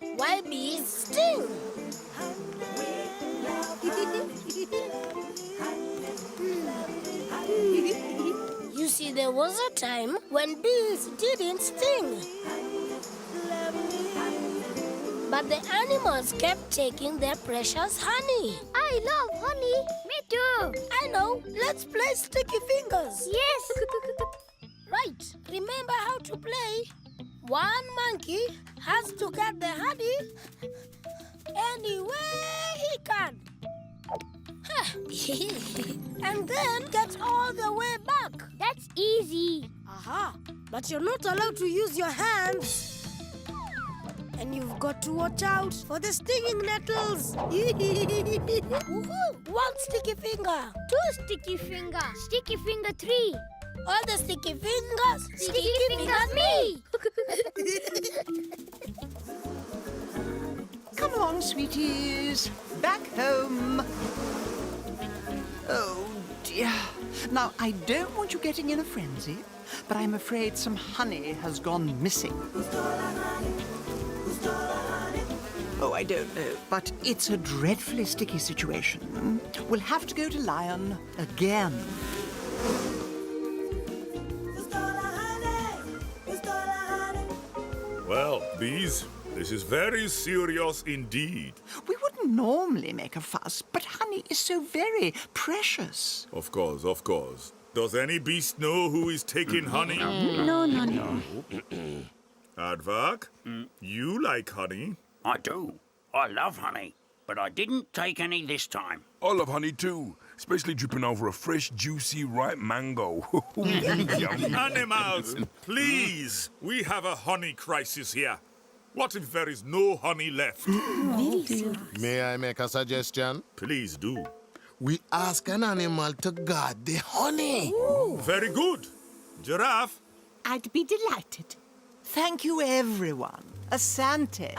Why bees sting? You see, there was a time when bees didn't sting. But the animals kept taking their precious honey. I love honey. Me too. I know. Let's play sticky fingers. Yes. Right. Remember how to play? One monkey has to get the honey any way he can. And then get all the way back. That's easy. Aha. But you're not allowed to use your hands. And you've got to watch out for the stinging nettles. Woohoo! One sticky finger. Two sticky finger. Sticky finger 3. All the sticky fingers. Sticky fingers me. Come along, sweeties. Back home. Oh, dear. Now, I don't want you getting in a frenzy, but I'm afraid some honey has gone missing. Oh, I don't know, but it's a dreadfully sticky situation. We'll have to go to Lion again. Well, bees, this is very serious indeed. We wouldn't normally make a fuss, but honey is so very precious. Of course, of course. Does any beast know who is taking honey? No. Aardvark, you like honey. I do. I love honey, but I didn't take any this time. I love honey too, especially dripping over a fresh, juicy, ripe mango. Yum. Animals, please. We have a honey crisis here. What if there is no honey left? May I make a suggestion? Please do. We ask an animal to guard the honey. Very good. Giraffe, I'd be delighted. Thank you, everyone. Asante.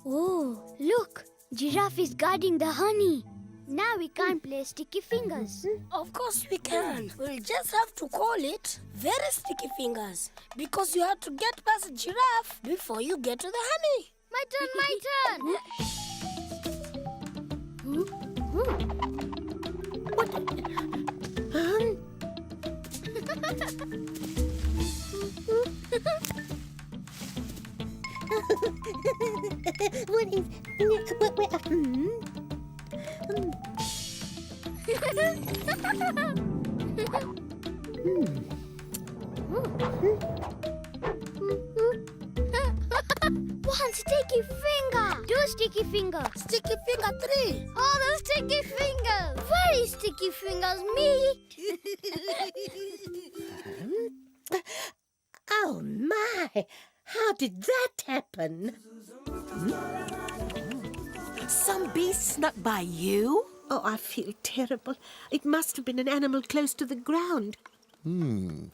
Oh, look. Giraffe is guarding the honey. Now we can't play sticky fingers. Of course we can. We'll just have to call it very sticky fingers. Because you have to get past giraffe before you get to the honey. My turn. One sticky finger. Two sticky fingers. Sticky finger 3. All the sticky fingers. Very sticky fingers, me. Oh, my! How did that happen? Some beast snuck by you? Oh, I feel terrible. It must have been an animal close to the ground.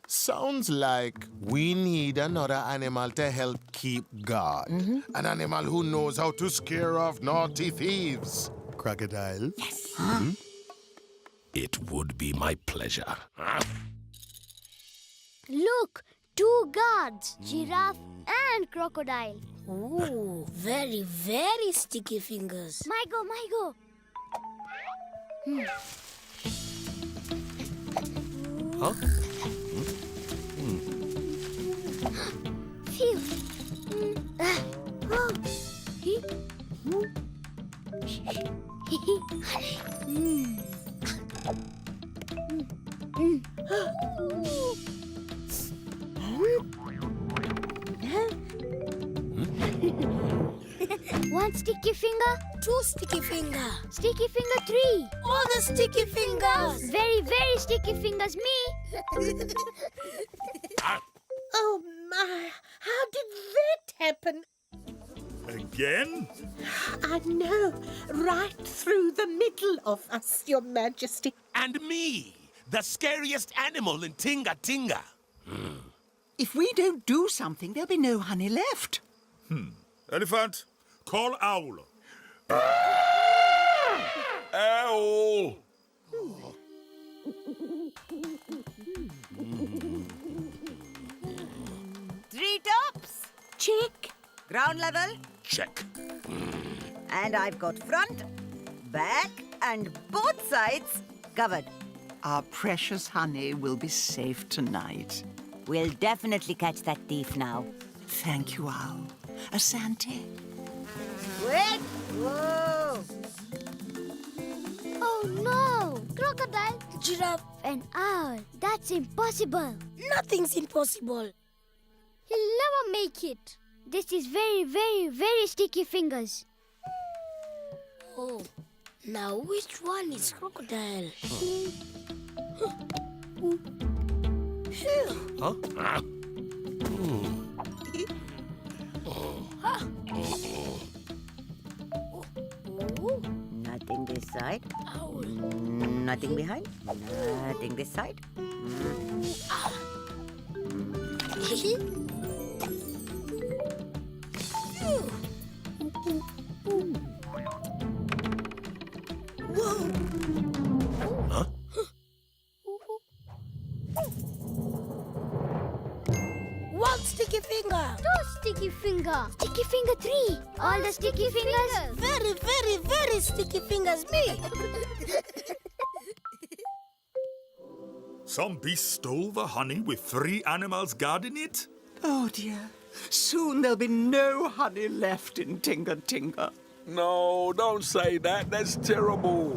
Sounds like we need another animal to help keep guard. An animal who knows how to scare off naughty thieves. Crocodile? Yes. It would be my pleasure. Look, 2 guards. Giraffe and crocodile. Ooh, very, very sticky fingers. My go. Huh? Phew. One sticky finger. 2 sticky finger. Sticky finger 3. All the sticky fingers. Very, very sticky fingers, me. Oh, my! How did that happen? again? I know. Right through the middle of us, Your Majesty. And me, the scariest animal in Tinga Tinga. If we don't do something, there'll be no honey left. Elephant, call Owl. Owl! 3 tops. Check. Ground level. Check. And I've got front, back, and both sides covered. Our precious honey will be safe tonight. We'll definitely catch that thief now. Thank you, Owl. Asante. Wait! Whoa! Oh no! Crocodile Giraffe, and owl. That's impossible. nothing's impossible. He'll never make it. This is very, very, very sticky fingers. Oh, now which one is crocodile? Huh? Nothing this side. Nothing behind. Nothing this side. One sticky finger. Two sticky finger. Sticky finger 3. All the sticky fingers. Very, very, very sticky fingers, me. Some beast stole the honey with 3 animals guarding it? Oh, dear. Soon there'll be no honey left in Tinga Tinga. No, don't say that. That's terrible.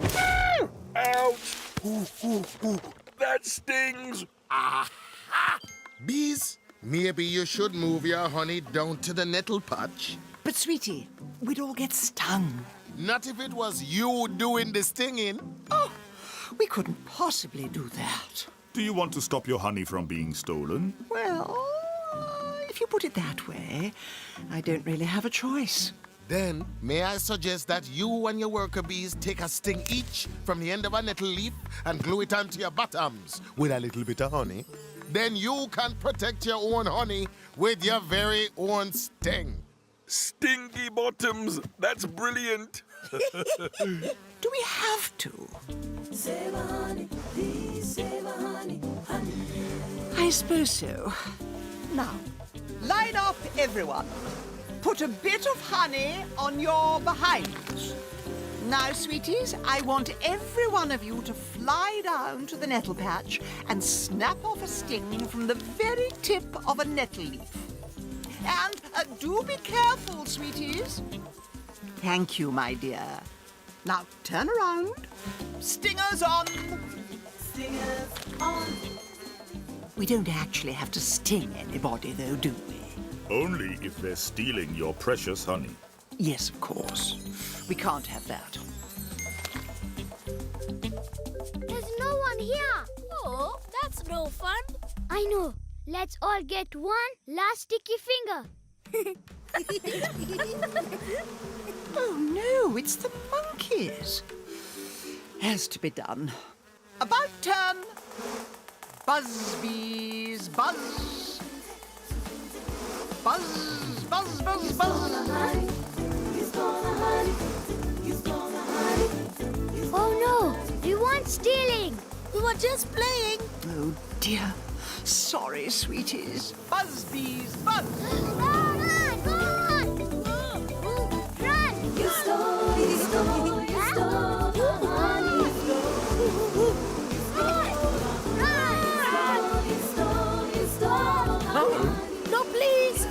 Ouch! Ooh, ooh, ooh. That stings. Bees, maybe you should move your honey down to the nettle patch. But, sweetie, we'd all get stung. Not if it was you doing the stinging. Oh, we couldn't possibly do that. Do you want to stop your honey from being stolen? Well, if you put it that way, I don't really have a choice. Then, may I suggest that you and your worker bees take a sting each from the end of a nettle leaf and glue it onto your bottoms with a little bit of honey? Then you can protect your own honey with your very own sting. Stinky bottoms. That's brilliant. Do we have to? I suppose so. Now, line up, everyone. Put a bit of honey on your behinds. Now, sweeties, I want every one of you to fly down to the nettle patch and snap off a sting from the very tip of a nettle leaf. And do be careful, sweeties. Thank you, my dear. Now, turn around. Stingers on. Stingers on. We don't actually have to sting anybody, though, do we? Only if they're stealing your precious honey. Yes, of course. We can't have that. There's no one here. Oh, that's no fun. I know. Let's all get one last sticky finger. Oh, no, it's the monkeys. Has to be done. About turn. Buzz, bees, buzz. Buzz, buzz, buzz, buzz. Oh no, we weren't stealing. We were just playing. Oh, dear. Sorry, sweeties. Buzz, bees, buzz. Run! Run! You stole, you stole, you stole the honey. No, please.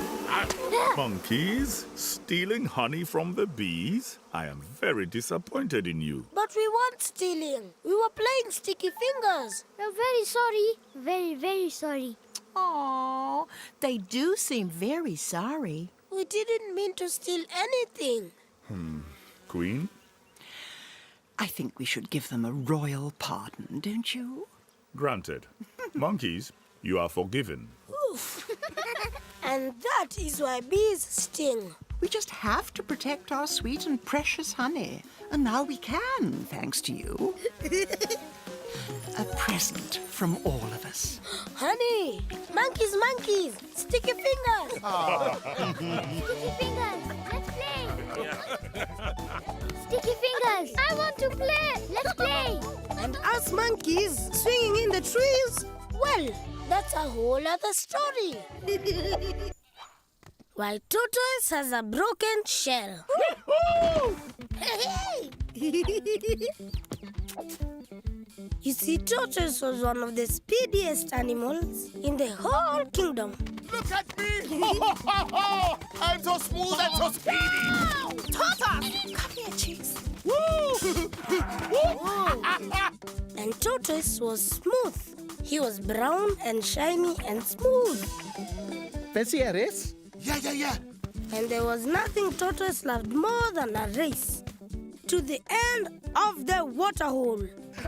Monkeys stealing honey from the bees? I am very disappointed in you. But we weren't stealing. We were playing sticky fingers. We're very sorry. Very, very sorry. Oh, they do seem very sorry. We didn't mean to steal anything. Queen? I think we should give them a royal pardon, don't you? Granted. Monkeys, you are forgiven. Oof. And that is why bees sting. We just have to protect our sweet and precious honey. And now we can, thanks to you. A present from all of us. Honey, monkeys, monkeys, sticky fingers. Sticky fingers, let's play. Sticky fingers, I want to play. Let's play. And us monkeys swinging in the trees? Well, that's a whole other story. while Tortoise has a broken shell. Hey! You see, Tortoise was one of the speediest animals in the whole kingdom. Look at me! I'm so smooth and so speedy! Tortoise! Come here, Cheeks. And Tortoise was smooth. He was brown and shiny and smooth. Fancy a race? Yeah. And there was nothing Tortoise loved more than a race to the end of the water hole.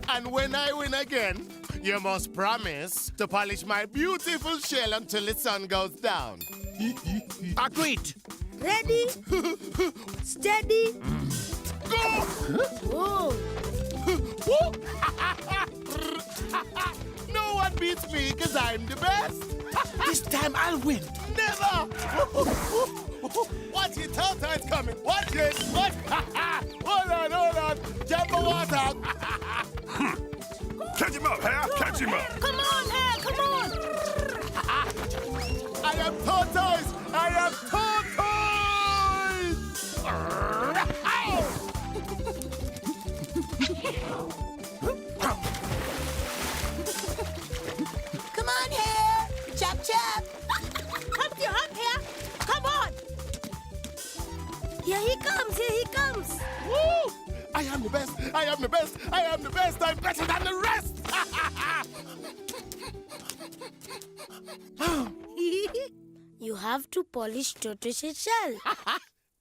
And when I win again, you must promise to polish my beautiful shell until the sun goes down. Agreed. Ready? Steady? Go! Whoa! No one beats me because I'm the best. This time I'll win. Never! Watch it, Tortoise coming. Watch it. Watch. Hold on. Jump the water. Catch him up, Hare. Catch him up. Come on, Hare, come on! I am Tortoise. Come on, Hare. Chop, chop. Hump your hump, Hare. Come on. Here he comes. Woo! I am the best. I'm better than the rest. You have to polish Tortoise's shell.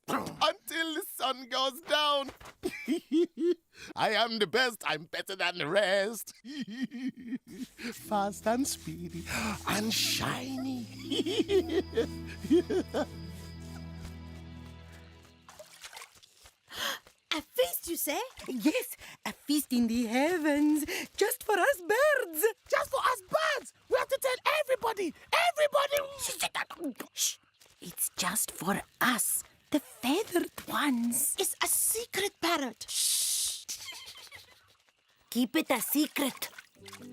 Until the sun goes down. I am the best. I'm better than the rest. Fast and speedy and shiny. A feast, you say? Yes, a feast in the heavens, just for us birds. Just for us birds. We have to tell everybody. Shh. It's just for us, the feathered ones. It's a secret, Parrot. Shh. Keep it a secret.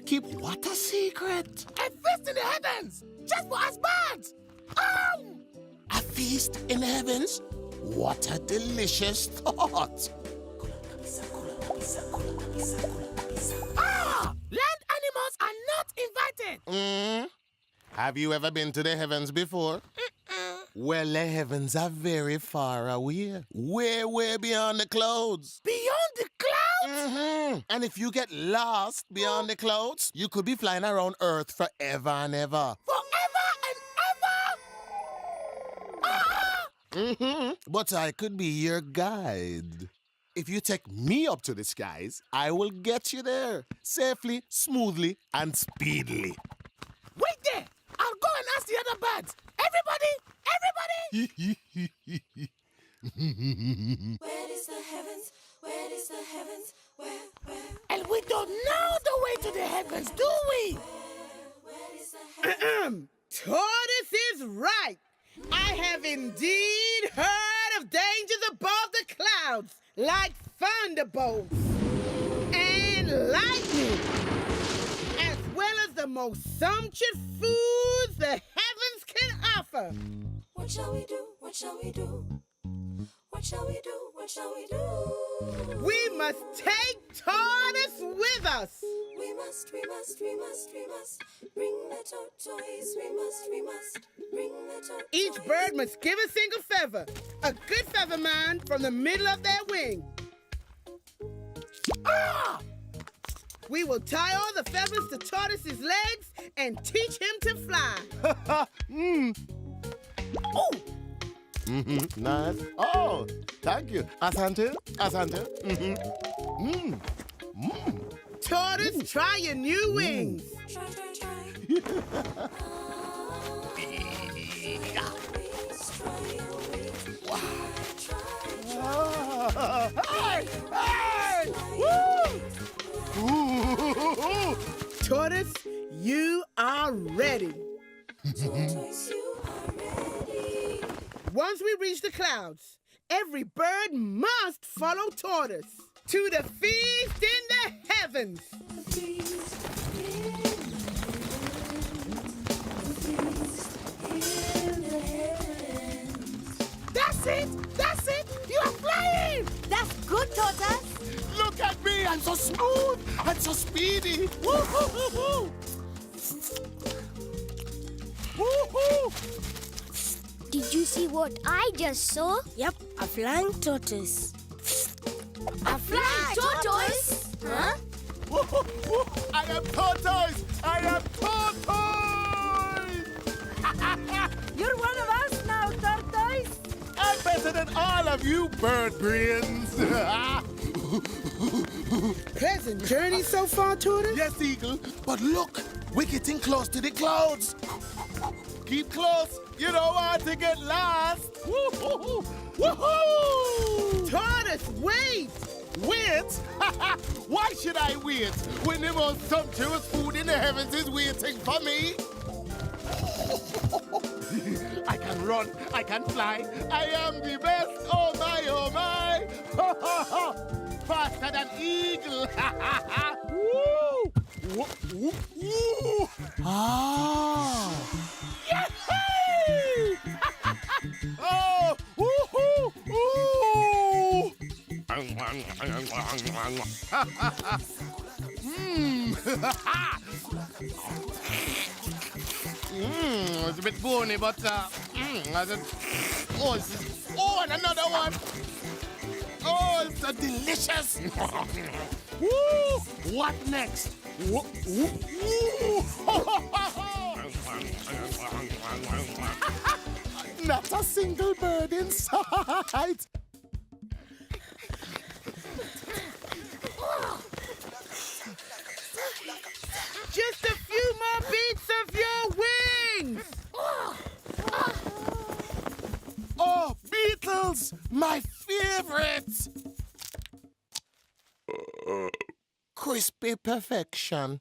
Keep what a secret? A feast in the heavens. Just for us birds. Oh! A feast in the heavens? What a delicious thought. Land animals are not invited. Have you ever been to the heavens before? Well, the heavens are very far away. Way beyond the clouds. Beyond the clouds? And if you get lost beyond the clouds, you could be flying around Earth forever and ever. But I could be your guide. If you take me up to the skies, I will get you there safely, smoothly, and speedily. Wait there! I'll go and ask the other birds. Everybody! Where is the heavens? Where is the heavens? Where? And we don't know the way to the heavens, do we? Where is the heavens? Tortoise is right. I have indeed heard of dangers above the clouds, like thunderbolts and lightning, as well as the most sumptuous foods the heavens can offer. What shall we do? What shall we do? What shall we do? What shall we do? We must take Tortoise with us. We must bring the tortoise. We must bring the tortoise. Each bird must give a single feather, a good feather man from the middle of their wing. We will tie all the feathers to Tortoise's legs and teach him to fly. Nice. Oh, thank you. Asante. Tortoise, try your new wings. Try. Hey! Woo! Tortoise, you are ready. Tortoise, you are ready. Once we reach the clouds, every bird must follow Tortoise to the feast in the heavens. That's it! That's it! You are flying! That's good, Tortoise. Look at me! I'm so smooth and so speedy! Woo-hoo-hoo-hoo! Woo-hoo! Did you see what I just saw? Yep, a flying tortoise. A flying tortoise? Huh? Woo-hoo-hoo! I am Tortoise! I am Tortoise! You're one of us now, Tortoise. I'm better than all of you bird brains! Pleasant journey so far, Tortoise? Yes, Eagle, but look, we're getting close to the clouds. Keep close, you don't want to get lost. Woo-hoo-hoo! Woohoo! Tortoise, wait! Wait? Why should I wait when the most sumptuous food in the heavens is waiting for me? I can run, I can fly, I am the best, oh my, oh my! Faster than eagle! Woo! Woo! Woo! Woo! Ah! Yahoo! Oh! Woohoo! Ooh! It's a bit bony, but oh, and another one. Oh, it's so delicious. Woo! What next? Woo, woo, woo. Not a single bird in sight. Just a few more beats of your wings! Oh, beetles! My favorites! Crispy perfection.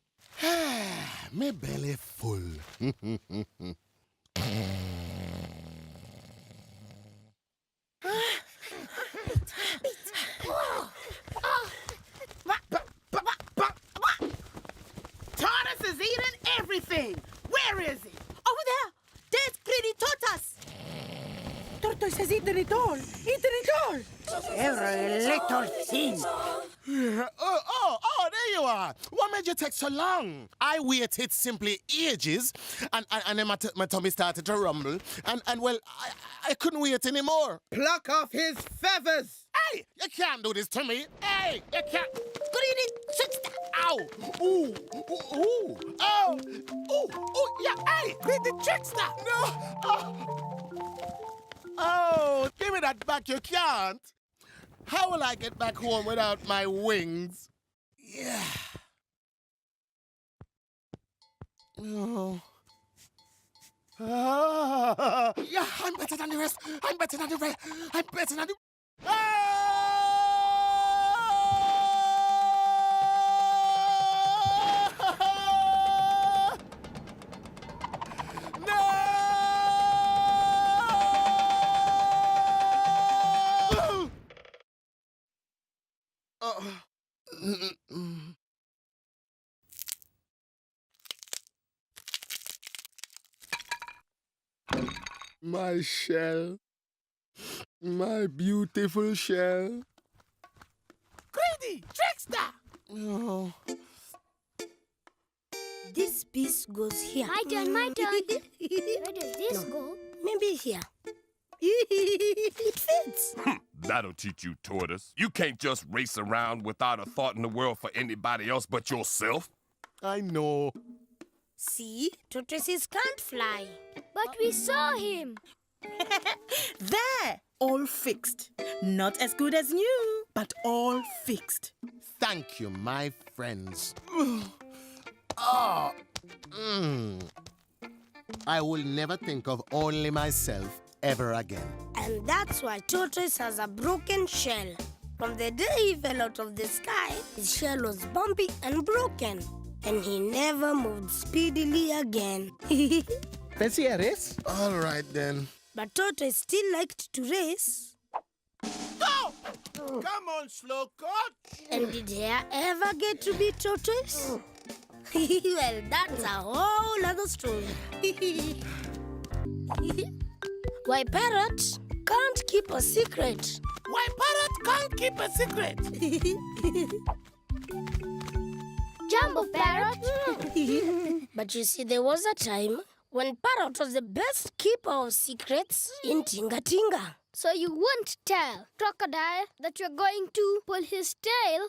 My belly full. Tortoise is eating everything! Where is he? Over there. There's pretty Tortoise. Tortoise has eaten it all. Eaten it all. Every little thing. Oh, there you are. What made you take so long? I waited simply ages, and then my tummy started to rumble, and well, I couldn't wait anymore. Pluck off his feathers! Hey, you can't do this to me. Hey, you can't. Greedy trickster. Ow! Ooh! Ooh! Ooh! Oh! Ooh! Ooh! Yeah! Hey! Greedy trickster! No! Oh! Give me that back, you can't! How will I get back home without my wings? Yeah. Oh. Yeah, I'm better than the rest. I'm better than the rest. I'm better than the... My shell. My beautiful shell. Greedy trickster. Oh. This piece goes here. My turn, my turn. Where does this go? Maybe here. It fits. That'll teach you, Tortoise. You can't just race around without a thought in the world for anybody else but yourself. I know. See, tortoises can't fly. But we saw him. There. All fixed. Not as good as new, but all fixed. Thank you, my friends. Oh. I will never think of only myself ever again. And that's why Tortoise has a broken shell. From the day he fell out of the sky, his shell was bumpy and broken. And he never moved speedily again. Let's see a race. All right, then. But Tortoise still liked to race. Go! Come on, slow coach. And did he ever get to be Tortoise? Well, that's a whole other story. Why, Parrot, can't keep a secret. Why Parrot can't keep a secret? Jumbo Parrot. But you see, there was a time when Parrot was the best keeper of secrets in Tinga Tinga. So you won't tell Crocodile that you're going to pull his tail?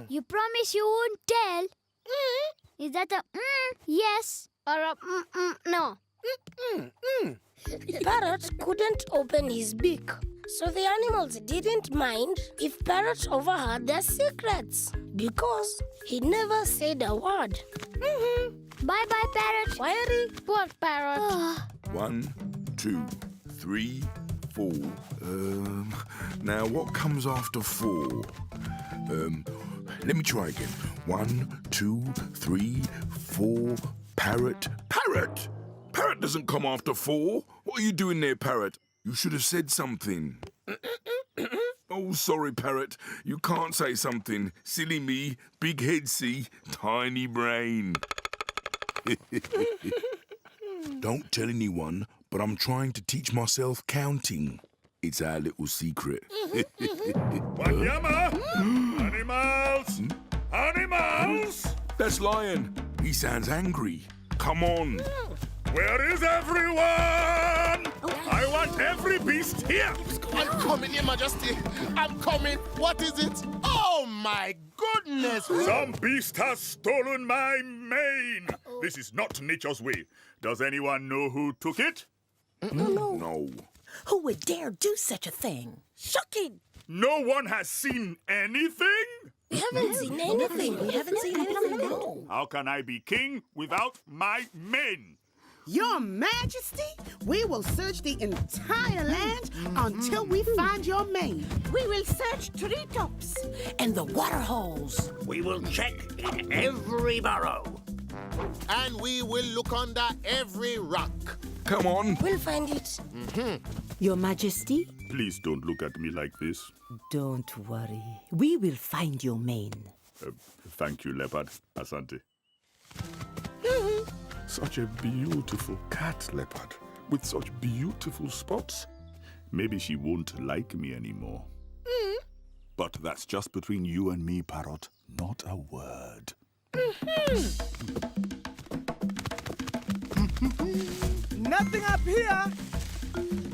You promise you won't tell? Is that a yes or a no? Parrot couldn't open his beak, so the animals didn't mind if Parrot overheard their secrets because he never said a word. Bye-bye, Parrot. Wiry. Poor Parrot. 1, 2, 3, 4. Now what comes after 4? Let me try again. 1, 2, 3, 4. Parrot. Parrot! Parrot doesn't come after 4. What are you doing there, Parrot? You should have said something. Oh, sorry, Parrot. You can't say something. Silly me. Big head, see? Tiny brain. Don't tell anyone, but I'm trying to teach myself counting. It's our little secret. Wanyama! Animals! Animals! That's Lion. He sounds angry. Come on. Where is everyone? I want every beast here. I'm coming, Your Majesty. I'm coming. What is it? Oh, my goodness. Some beast has stolen my mane. This is not nature's way. Does anyone know who took it? No. Who would dare do such a thing? Shocking! No one has seen anything? We haven't seen anything. We haven't seen anything. No. How can I be king without my mane? Your Majesty, we will search the entire land until we find your mane. We will search treetops and the water holes. We will check in every burrow. And we will look under every rock. Come on. We'll find it. Your Majesty, Please don't look at me like this. don't worry. We will find your mane. Thank you, Leopard. Asante. Such a beautiful cat, Leopard, with such beautiful spots. Maybe she won't like me anymore. But that's just between you and me, Parrot. Not a word. Nothing up here.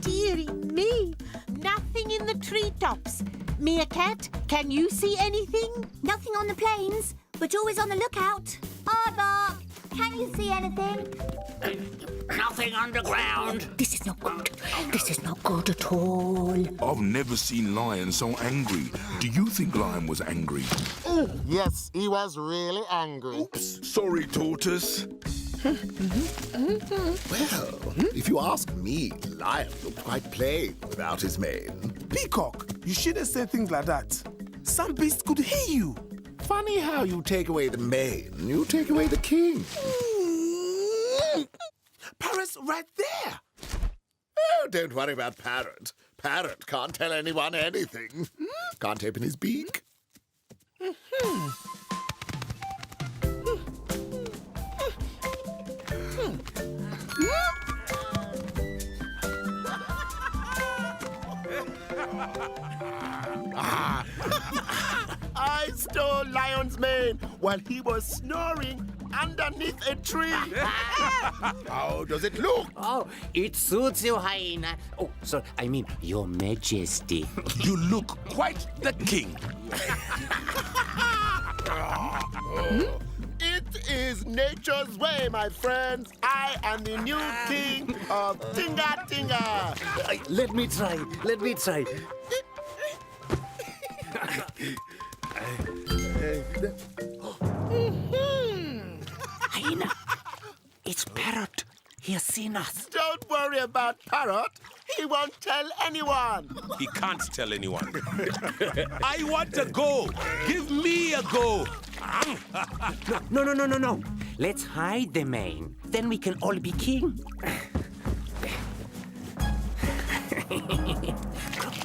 Dearie me, nothing in the treetops. Meerkat, can you see anything? Nothing on the plains, but always on the lookout. Arbor, can you see anything? Nothing underground. This is not good. This is not good at all. I've never seen Lion so angry. Do you think Lion was angry? Yes, he was really angry. Oops. Sorry, Tortoise. Well, if you ask me, Lion looked quite plain without his mane. Peacock, you shouldn't say things like that. Some beast could hear you. Funny how you take away the mane, you take away the king. Parrot's right there. Oh, don't worry about Parrot. Parrot can't tell anyone anything. Can't open his beak. I stole Lion's mane while he was snoring underneath a tree. How does it look? Oh, it suits you, hyena. Oh, sorry, I mean, Your Majesty. You look quite the king. It is nature's way, my friends. I am the new king of Tinga Tinga. Let me try. Hyena, it's Parrot. He has seen us. Don't worry about Parrot. He won't tell anyone. He can't tell anyone. I want a go. Give me a go. No. Let's hide the mane. Then we can all be king.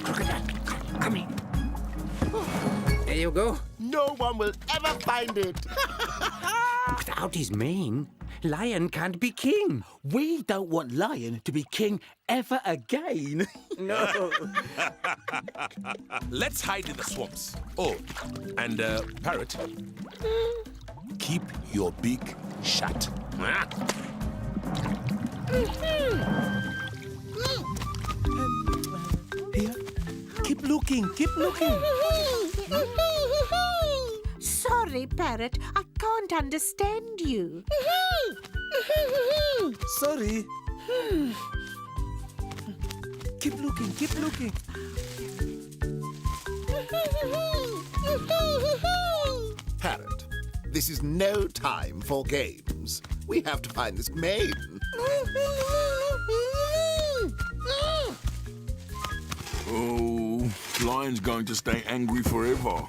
Crocodile, come here. There you go. No one will ever find it. Without his mane, Lion can't be king. We don't want Lion to be king ever again. No. Let's hide in the swamps. Oh, and Parrot, keep your beak shut. Here, keep looking, keep looking. Sorry, Parrot, I can't understand you. Sorry. Keep looking, keep looking. Parrot, this is no time for games. We have to find this mane. Oh, Lion's going to stay angry forever.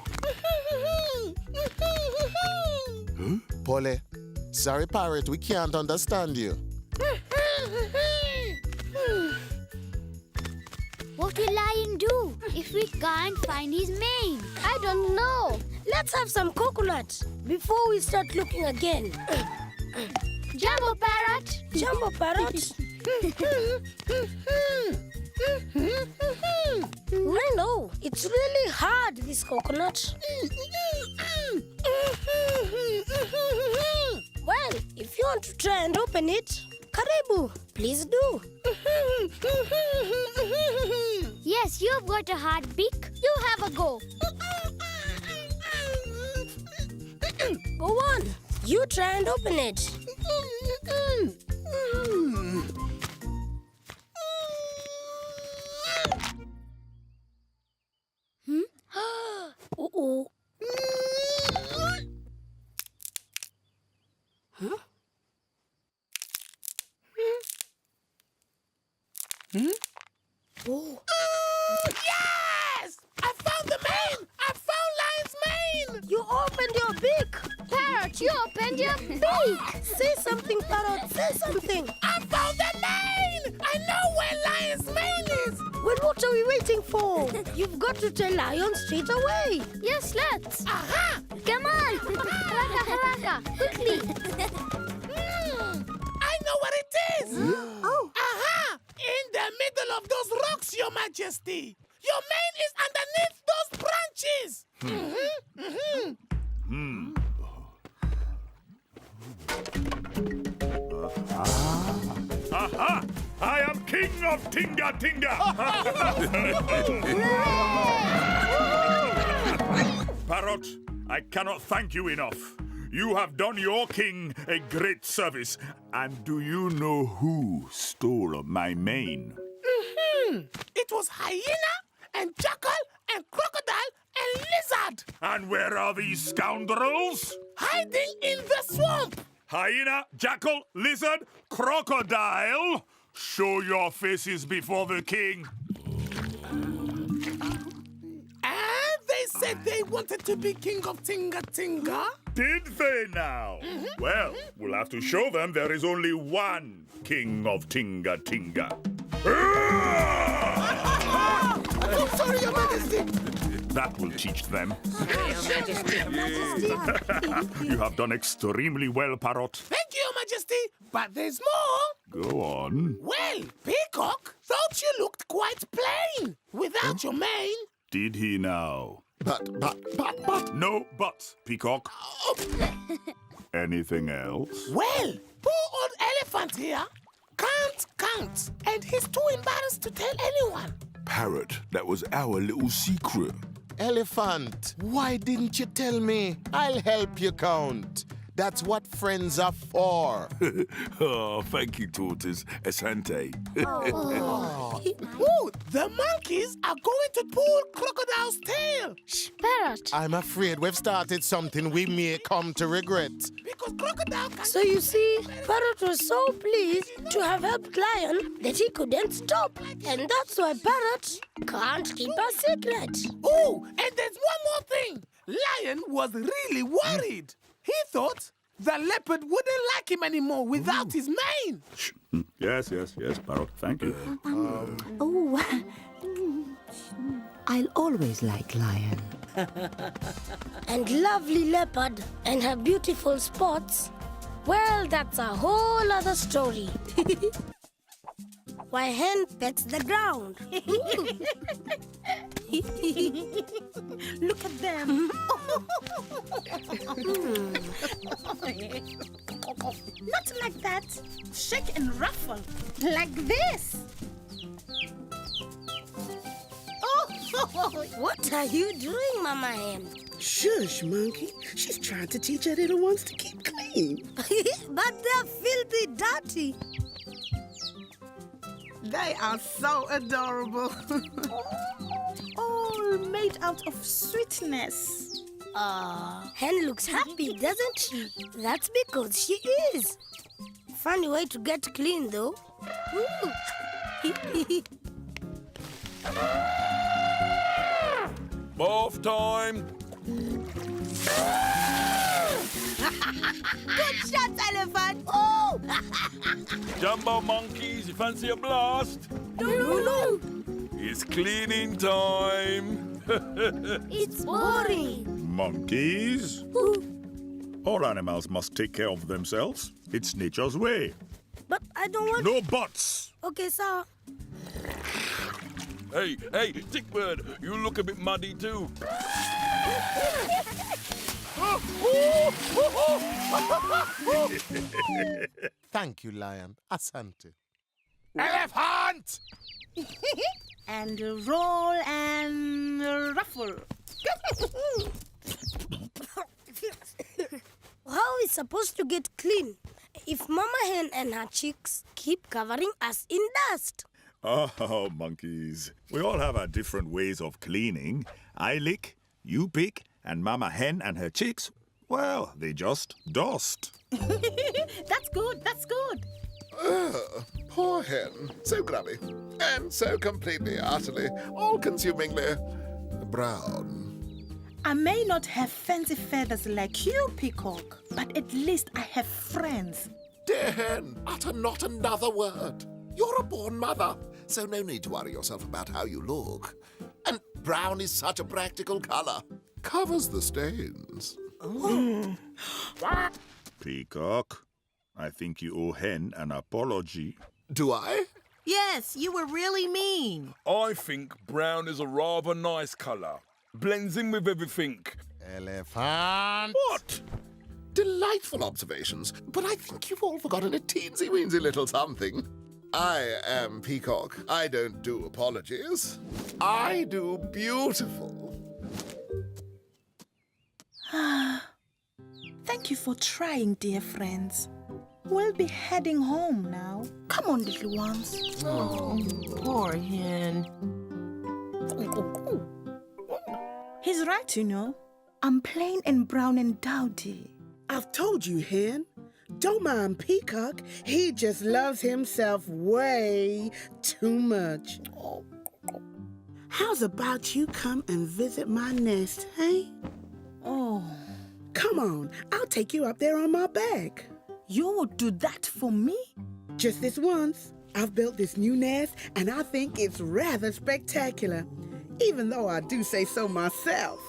Huh? Polly, sorry, Parrot, we can't understand you. What will Lion do if we can't find his mane? I don't know. Let's have some coconut before we start looking again. Jumbo Parrot! Jumbo Parrot! I know. It's really hard, this coconut. Well, if you want to try and open it, Karibu, please do. Yes, you've got a hard beak. You have a go. Go on. You try and open it. Uh-oh. Huh? Oh. Yes! I found the mane! I found Lion's mane! You opened your beak! Parrot, you opened your beak! Say something, Parrot, say something! I found the mane! I know where Lion's mane is! Well, what are we waiting for? You've got to tell Lion straight away! Yes, let's! Aha! Come on! Haraka, quickly! I know where it is! Oh. Aha! In the middle of those rocks, Your Majesty! Your mane is underneath those branches! Aha! I am King of Tinga Tinga! Parrot, I cannot thank you enough. You have done your king a great service. And do you know who stole my mane? It was hyena and jackal and crocodile and lizard! And where are these scoundrels? Hiding in the swamp! Hyena, jackal, lizard, crocodile! Show your faces before the king. And they said they wanted to be king of Tinga Tinga. Did they now? Well, we'll have to show them there is only one king of Tinga Tinga. I'm sorry, Your Majesty. That will teach them. Your Majesty. You have done extremely well, Parrot. Thank you, Your Majesty. But there's more. Go on. Well, Peacock thought you looked quite plain without your mane. Did he now? But. No buts, Peacock. Anything else? Well, poor old elephant here can't, and he's too embarrassed to tell anyone. Parrot, that was our little secret. Elephant, why didn't you tell me? I'll help you count. That's what friends are for. Oh, thank you, Tortoise. Asante. Ooh, the monkeys are going to pull Crocodile's tail. Shh, Parrot. I'm afraid we've started something we may come to regret. Because Crocodile can... So you see, Parrot was so pleased to have helped Lion that he couldn't stop. And that's why Parrot can't keep a secret. Oh, and there's one more thing. Lion was really worried. He thought the leopard wouldn't like him anymore without his mane. Yes, Parrot. Thank you. Oh, I'll always like Lion. And lovely leopard and her beautiful spots Well, that's a whole other story. Why hen pets the ground. Look at them. Not like that. Shake and ruffle. Like this. What are you doing, Mama Hen? Shush, monkey. She's trying to teach her little ones to keep clean. But they're filthy dirty. They are so adorable. All made out of sweetness. Hen looks happy, doesn't she? That's because she is. Funny way to get clean, though. Bath time. Good shots, elephant. Oh! Jumbo monkeys, you fancy a blast? No. It's cleaning time. It's boring. Monkeys? All animals must take care of themselves. It's nature's way. But I don't want... No buts! Okay, sir. Hey, Tickbird, you look a bit muddy too. Thank you, Lion. Asante. Elephant! And roll and ruffle. How are we supposed to get clean if Mama Hen and her chicks keep covering us in dust? Oh, monkeys. We all have our different ways of cleaning. I lick, you pick, and Mama Hen and her chicks, well, they just dust. That's good. Poor hen. So grubby. And so completely, utterly, all-consumingly brown. I may not have fancy feathers like you, Peacock, but at least I have friends. Dear hen, utter not another word. You're a born mother, so no need to worry yourself about how you look. And brown is such a practical colour. Covers the stains. Peacock, I think you owe Hen an apology. Do I? Yes, you were really mean. I think brown is a rather nice colour. Blends in with everything. Elephant. What? Delightful observations, but I think you've all forgotten a teensy-weensy little something. I am Peacock. I don't do apologies. I do beautiful. Thank you for trying, dear friends. We'll be heading home now. Come on, little ones. Oh, poor hen. He's right, you know. I'm plain and brown and dowdy. I've told you, Hen. Don't mind Peacock. He just loves himself way too much. How's about you come and visit my nest, hey? Oh. Come on, I'll take you up there on my back. You would do that for me? Just this once. I've built this new nest, and I think it's rather spectacular, even though I do say so myself.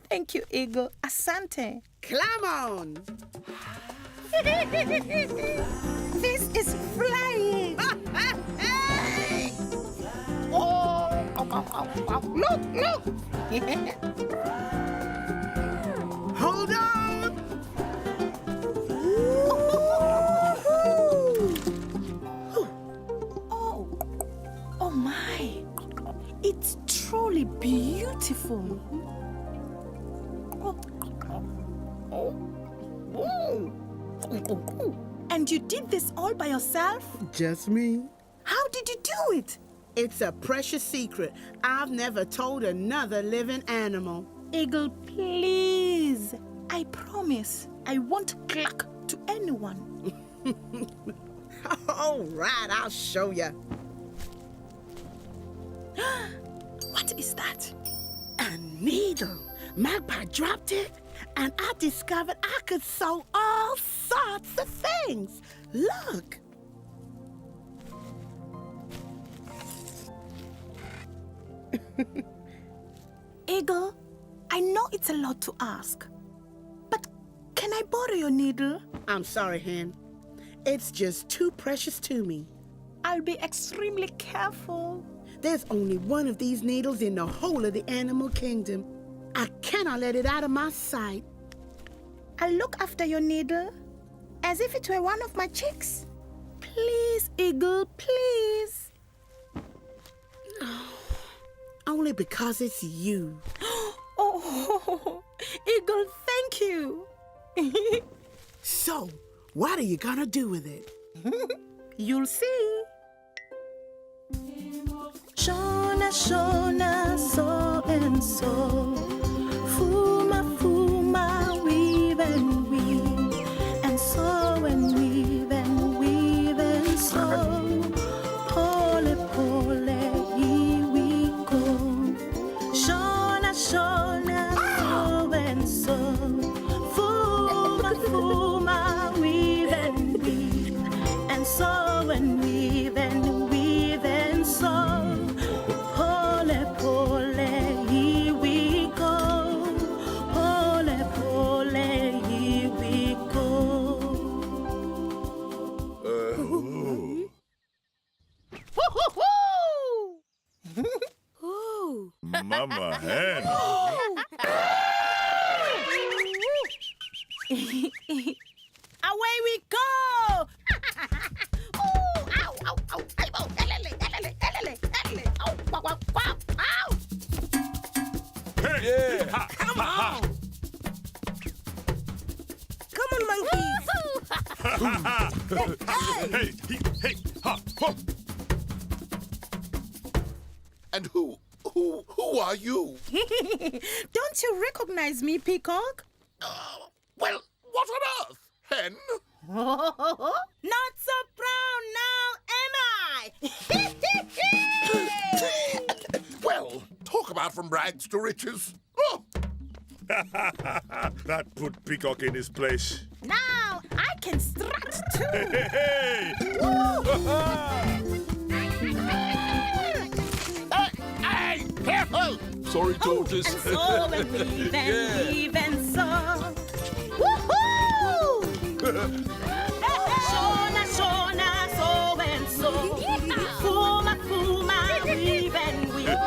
Thank you, Eagle. Asante. Climb on. This is flying. Look. Hold on. Oh my. It's truly beautiful. And you did this all by yourself? Just me. How did you do it? It's a precious secret I've never told another living animal. Eagle, please. I promise I won't cluck to anyone. All right, I'll show you. What is that? A needle. Magpie dropped it, and I discovered I could sew all sorts of things. Look. Eagle, I know it's a lot to ask, Can I borrow your needle? I'm sorry, Hen. It's just too precious to me. I'll be extremely careful. There's only one of these needles in the whole of the animal kingdom. I cannot let it out of my sight. I'll look after your needle as if it were one of my chicks. Please, Eagle, please. Only because it's you. Oh, Eagle, thank you. So, what are you gonna do with it? You'll see. Shona, Shona, so and so. Fuma, Fuma, weave and weave. And so and weave and weave and so. Pole, pole, here we go. Shona, Shona, so and so. Fuma, Fuma, weave and weave. And so and weave and weave and so. Pole, pole, here we go. Pole, pole, here we go. Ooh. Mama Hen. Away we go! Hey! Ha, Come ha, on! Come on, monkeys! Hey! Hey! Ha! Ho! And who are you? Don't you recognize me, Peacock? Well, what on earth? Hen? Not so proud now, am I? Well, talk about from rags to riches. Oh. That put Peacock in his place. Now I can strut too. Hey! Hey, careful! Sorry, Tortoise. And so and weave and weave and so. Woohoo! Shona, Shona, so and so. Fuma, Fuma, weave and weave.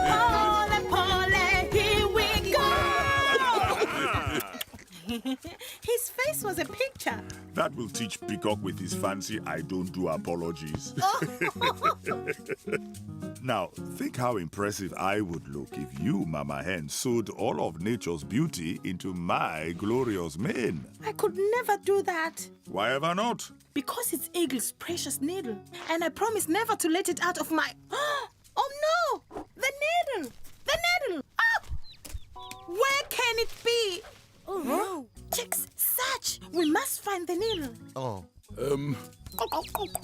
Pole, pole, here we go. His face was a picture. That will teach Peacock with his fancy I don't do apologies. Now, think how impressive I would look if you, Mama Hen, sewed all of nature's beauty into my glorious mane. I could never do that. Why ever not? Because it's Eagle's precious needle. And I promise never to let it out of my... Oh no! The needle! The needle! Ah! Where can it be? Oh no! Chicks, search! We must find the needle. Oh, Quick,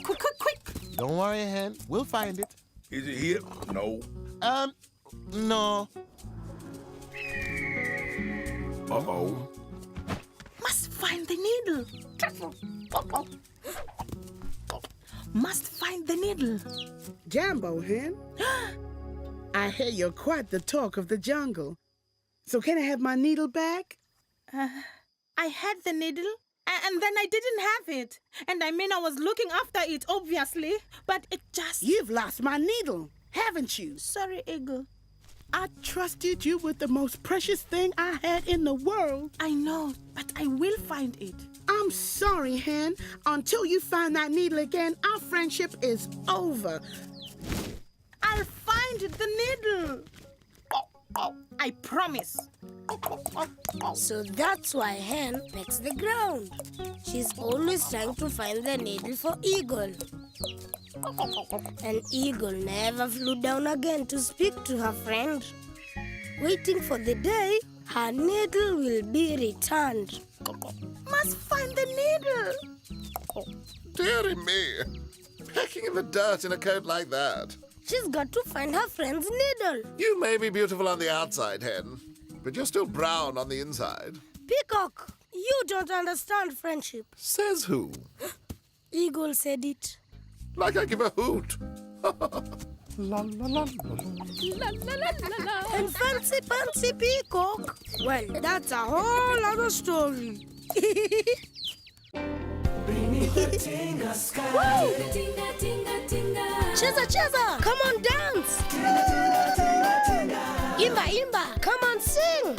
quick, quick! don't worry, Hen. We'll find it. Is it here? No. No. Uh-oh. Must find the needle. Must find the needle. Jambo, Hen. I hear you're quite the talk of the jungle. So can I have my needle back? I had the needle, and then I didn't have it. And I mean, I was looking after it, obviously, but it just... You've lost my needle, haven't you? Sorry, Eagle. I trusted you with the most precious thing I had in the world. I know, but I will find it. I'm sorry, Hen. Until you find that needle again, our friendship is over. I'll find the needle. I promise. So that's why Hen pecks the ground. She's always trying to find the needle for Eagle. And Eagle never flew down again to speak to her friend, waiting for the day her needle will be returned. Must find the needle. Dearie me. Pecking in the dirt in a coat like that. She's got to find her friend's needle. You may be beautiful on the outside, Hen, but you're still brown on the inside. Peacock, you don't understand friendship. Says who? Eagle said it. Like I give a hoot. La la la la And fancy Peacock. Well, that's a whole other story. Beneath the Tinga sky. Tinga, tinga, tinga. Cheza, cheza. Come on, dance. Tinga, tinga, tinga. Imba, imba. Come on, sing.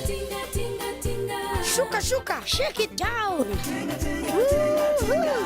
Tinga, tinga, tinga. Shuka, shuka. Shake it down. Tinga, tinga, tinga, tinga.